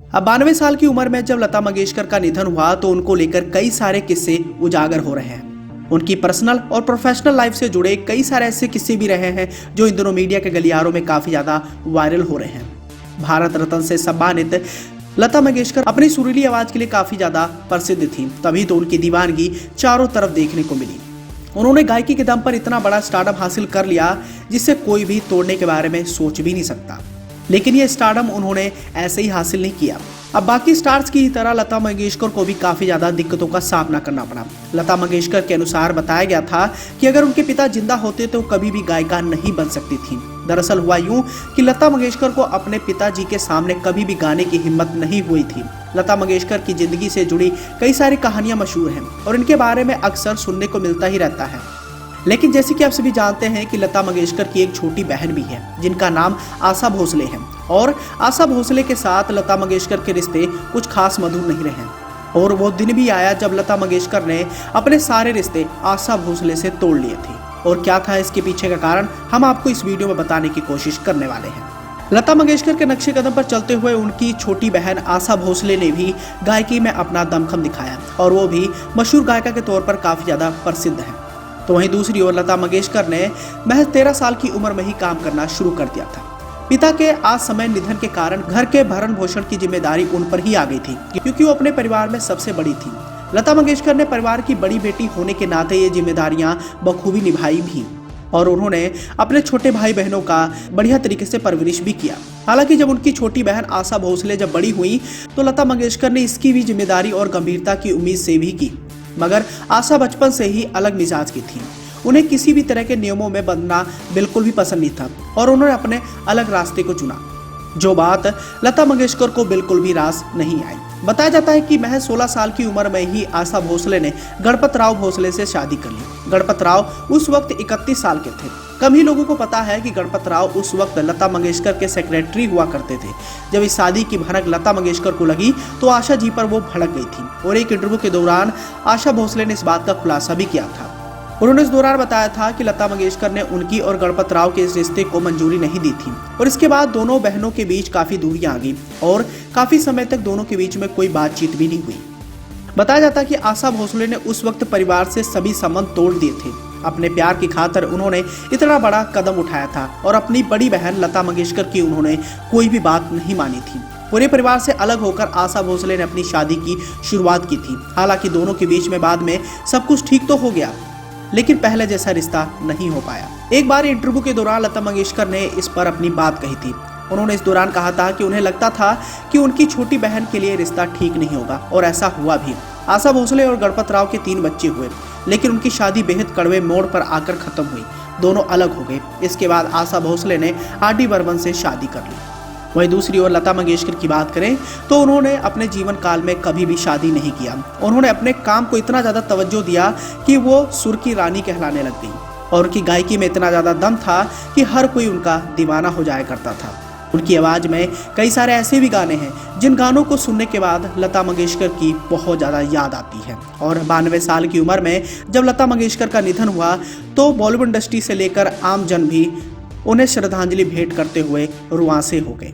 अब 92 साल की उम्र में जब लता मंगेशकर का निधन हुआ तो उनको लेकर कई सारे किस्से उजागर हो रहे हैं। उनकी पर्सनल और प्रोफेशनल लाइफ से जुड़े कई सारे ऐसे किस्से भी रहे हैं जो इन दोनों मीडिया के गलियारों में काफी ज्यादा वायरल हो रहे हैं। भारत रत्न से सम्मानित लता मंगेशकर अपनी सुरीली आवाज के लिए काफी ज्यादा प्रसिद्ध थी, तभी तो उनकी दीवानगी चारों तरफ देखने को मिली। उन्होंने गायकी के दम पर इतना बड़ा स्टारडम हासिल कर लिया जिसे कोई भी तोड़ने के बारे में सोच भी नहीं सकता। लेकिन ये स्टारडम उन्होंने ऐसे ही हासिल नहीं किया। अब बाकी स्टार्स की तरह लता मंगेशकर को भी काफी ज्यादा दिक्कतों का सामना करना पड़ा। लता मंगेशकर के अनुसार बताया गया था कि अगर उनके पिता जिंदा होते तो कभी भी गायिका नहीं बन सकती थी। दरअसल हुआ यूं कि लता मंगेशकर को अपने पिताजी के सामने कभी भी गाने की हिम्मत नहीं हुई थी। लता मंगेशकर की जिंदगी से जुड़ी कई सारी कहानियां मशहूर हैं और इनके बारे में अक्सर सुनने को मिलता ही रहता है। लेकिन जैसे कि आप सभी जानते हैं कि लता मंगेशकर की एक छोटी बहन भी है जिनका नाम आशा भोसले है, और आशा भोसले के साथ लता मंगेशकर के रिश्ते कुछ खास मधुर नहीं रहे। और वो दिन भी आया जब लता मंगेशकर ने अपने सारे रिश्ते आशा भोसले से तोड़ लिए थे। और क्या था इसके पीछे का कारण, हम आपको इस वीडियो में बताने की कोशिश करने वाले हैं। लता मंगेशकर के नक्शे कदम पर चलते हुए उनकी छोटी बहन आशा भोसले ने भी गायकी में अपना दमखम दिखाया और वो भी मशहूर गायिका के तौर पर काफी ज्यादा प्रसिद्ध है। तो वहीं दूसरी ओर लता मंगेशकर ने महज 13 साल की उम्र में ही काम करना शुरू कर दिया था। पिता के असमय निधन के कारण घर के भरण पोषण की जिम्मेदारी उन पर ही आ गई थी, क्योंकि वो अपने परिवार में सबसे बड़ी थी। लता मंगेशकर ने परिवार की बड़ी बेटी होने के नाते ये जिम्मेदारियां बखूबी निभाई भी, और उन्होंने अपने छोटे भाई बहनों का बढ़िया तरीके से परवरिश भी किया। हालांकि जब उनकी छोटी बहन आशा भोसले जब बड़ी हुई तो लता मंगेशकर ने इसकी भी जिम्मेदारी और गंभीरता की उम्मीद से भी की। मगर आशा बचपन से ही अलग मिजाज की थी। उन्हें किसी भी तरह के नियमों में बंधना बिल्कुल भी पसंद नहीं था और उन्होंने अपने अलग रास्ते को चुना, जो बात लता मंगेशकर को बिल्कुल भी रास नहीं आई। बताया जाता है कि महज 16 साल की उम्र में ही आशा भोसले ने गणपत राव भोसले से शादी कर ली। गणपत राव उस वक्त 31 साल के थे। कम ही लोगों को पता है कि गणपत राव उस वक्त लता मंगेशकर के सेक्रेटरी हुआ करते थे। जब इस शादी की भनक लता मंगेशकर को लगी तो आशा जी पर वो भड़क गई थी, और एक इंटरव्यू के दौरान आशा भोसले ने इस बात का खुलासा भी किया था। उन्होंने इस दौरान बताया था कि लता मंगेशकर ने उनकी और गणपत राव के इस रिश्ते को मंजूरी नहीं दी थी, और इसके बाद दोनों बहनों के बीच काफी दूरियां आ गई और काफी समय तक दोनों के बीच में कोई बातचीत भी नहीं हुई। बताया जाता है कि आशा भोसले ने उस वक्त परिवार से सभी संबंध तोड़ दिए थे। अपने प्यार की खातिर उन्होंने इतना बड़ा कदम उठाया था और अपनी बड़ी बहन लता मंगेशकर की उन्होंने कोई भी बात नहीं मानी थी। पूरे परिवार से अलग होकर आशा भोसले ने अपनी शादी की शुरुआत की थी। हालांकि दोनों के बीच में बाद में सब कुछ ठीक तो हो गया, लेकिन पहले जैसा रिश्ता नहीं हो पाया। एक बार इंटरव्यू के दौरान लता मंगेशकर ने इस पर अपनी बात कही थी। उन्होंने इस दौरान कहा था कि उन्हें लगता था कि उनकी छोटी बहन के लिए रिश्ता ठीक नहीं होगा, और ऐसा हुआ भी। आशा भोसले और गणपत राव के 3 बच्चे हुए, लेकिन उनकी शादी बेहद कड़वे मोड़ पर आकर खत्म हुई। दोनों अलग हो गए। इसके बाद आशा भोसले ने आर.डी. बर्मन से शादी कर ली। वहीं दूसरी ओर लता मंगेशकर की बात करें तो उन्होंने अपने जीवन काल में कभी भी शादी नहीं किया। उन्होंने अपने काम को इतना ज्यादा तवज्जो दिया कि वो सुर की रानी कहलाने लग गई, और उनकी गायकी में इतना ज्यादा दम था कि हर कोई उनका दीवाना हो जाया करता था। उनकी आवाज में कई सारे ऐसे भी गाने हैं जिन गानों को सुनने के बाद लता मंगेशकर की बहुत ज्यादा याद आती है। और 92 साल की उम्र में जब लता मंगेशकर का निधन हुआ तो बॉलीवुड इंडस्ट्री से लेकर आम जन भी उन्हें श्रद्धांजलि भेंट करते हुए रुआंसे हो गए।